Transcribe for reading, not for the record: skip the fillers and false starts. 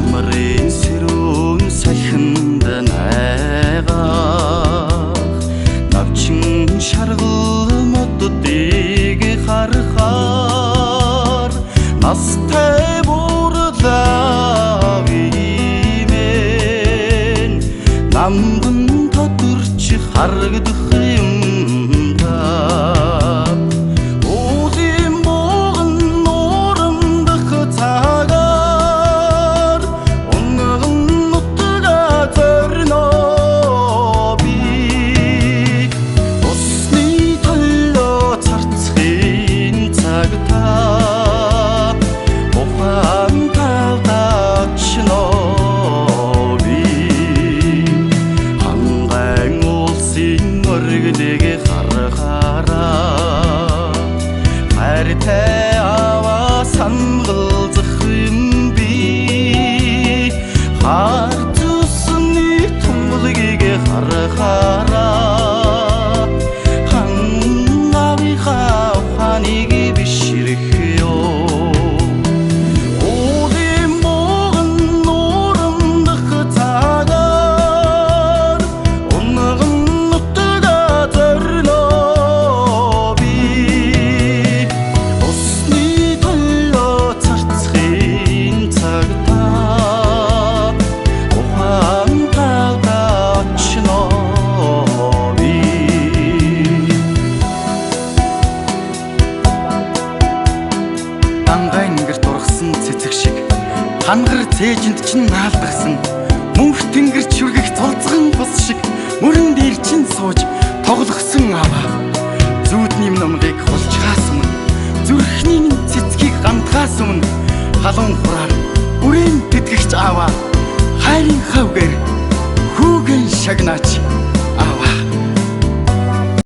Намрын сэрүүн салхинд найгаах навчин шаргал моддыг харахаар настай бурлаа вимэн намдан тодорч харагдах юм да уулын богн нуурандах цагаар унган нутга зорно би усны толлоо царцхийн цагтаа ухаан тавдачно өргөдөг харахаараа хайртай аваа сангалзах юм би хар тусны тумлагийг харахаараа ханавихаа ухааныг бишрэх ёо хангар цээжинд чинь наалдагсан мөнх тэнгэр чүргэх цулцган бус шиг мөрөн дээр чинь сууж тоглохсон аваа зүүдний номыг хулчгаас өмнө зүрхний цэцгийг гамтгаас өмнө халуун хураар бүрийн тэтгэгч аваа хайрын хавгэр хүүгэн шагнаач